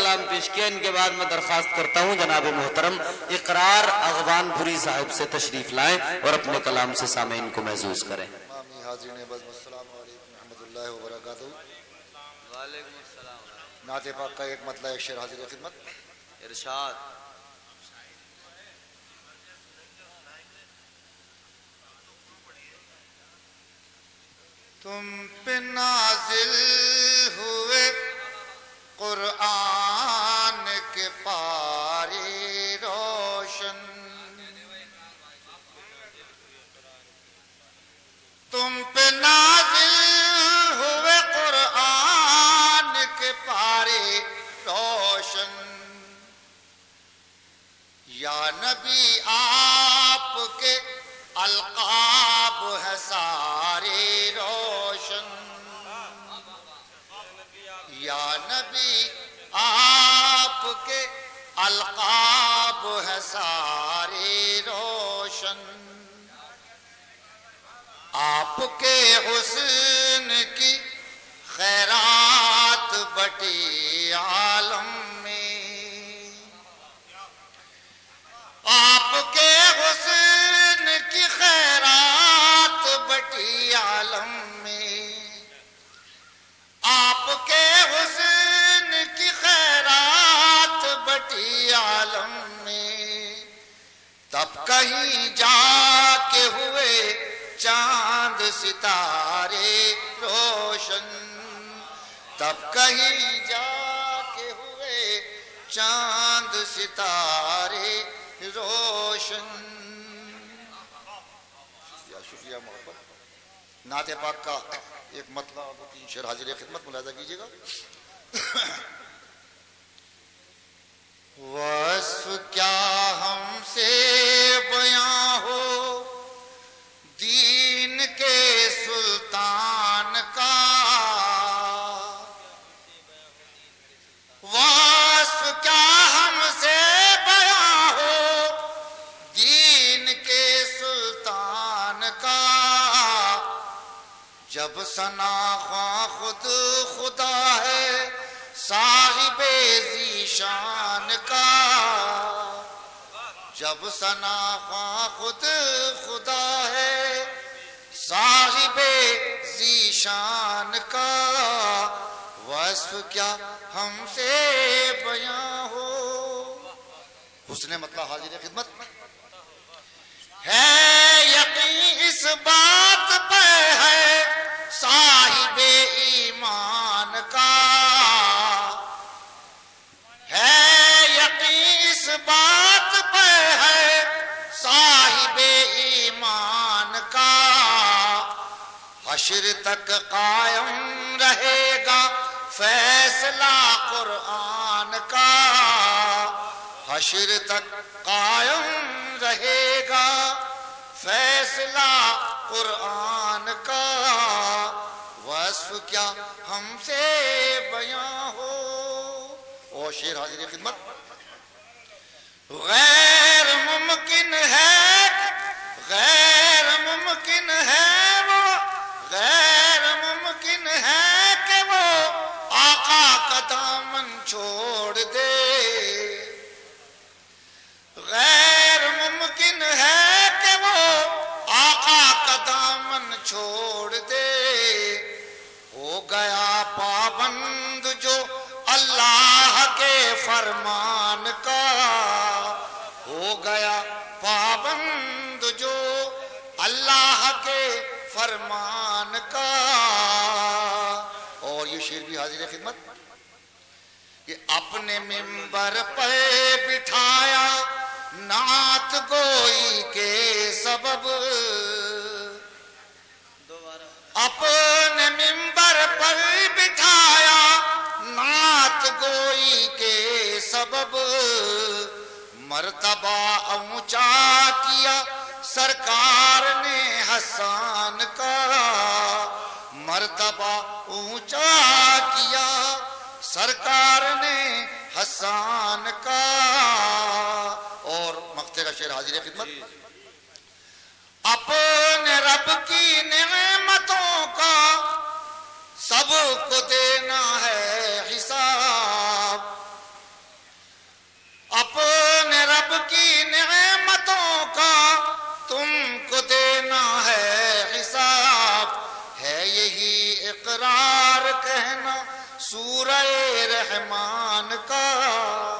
کلام پیش کیا. ان کے بعد میں درخواست کرتا ہوں جناب محترم اقرار اغوان پوری صاحب سے تشریف لائیں اور اپنے کلام سے سامعین کو محظوظ کریں. حاضرین بزم السلام علیکم ورحمۃ اللہ وبرکاتہ. وعلیکم السلام. نعت پاک کا ایک مطلع ایک شعر حاضر خدمت. ارشاد. تم پہ نازل ہوئے قرآن کے پارے روشن، تم پہ نازل ہوئے قرآن کے پارے روشن. یا نبی آپ کے القاب ہے سارے روشن. یا نبی آپ کے القاب ہے سارے روشن. آپ کے حسن کی خیرات بٹی عالم میں، آپ کے حسن کی خیرات بٹی عالم میں، آپ کے حسن کی خیرات بٹی عالم میں. تب کہیں جا کے ہوئے چاند ستارے روشن، تب کہیں جا کے ہوئے چاند ستارے روشن. شکریہ محبت. نعت پاک کا ایک مطلع اور 3 شعر حاضر خدمت ملاحظہ کیجیے گا. وصف کیا ہم سے بیاں ہو دین کے سلطان کا، وصف کیا ہم سے بیاں ہو دین کے سلطان کا. جب ثنا خود خدا ہے صاحب ذیشان کا، جب ثنا خود خدا ہے صاحب ذیشان کا. وصف کیا ہم سے بیاں ہو. حسن مطلع حاضر خدمت. ہے یقین اس بات پہ ہے صاحب ایمان کا، ہے یقین اس بات پہ ہے صاحب ایمان کا. حشر تک قائم رہے گا فیصلہ قرآن کا، حشر تک قائم رہے گا فیصلہ قرآن کا. وصف کیا ہم سے بیاں ہو. اور شعر حاضر خدمت. غیر ممکن ہے، غیر ممکن ہے وہ، غیر ممکن ہے کہ وہ آقا کا دامن چھوڑ دے. غیر ممکن ہے کہ وہ آقا کا دامن چھوڑ دے. ہو گیا پابند جو اللہ کے فرمان کا، ہو گیا پابند جو اللہ کے فرمان کا. اور یہ شعر بھی حاضر خدمت کہ اپنے منبر پر بٹھایا نعت گوئی کے سبب، اپنے منبر پر بٹھایا نعت گوئی کے سبب. مرتبہ اونچا کیا سرکار نے حسان کا، مرتبہ اونچا کیا سرکار نے حسان کا. اور مقطع کا شعر حاضر خدمت. اپنے رب کی نعمتوں کا سب کو دینا ہے حساب، سورہ رحمان کا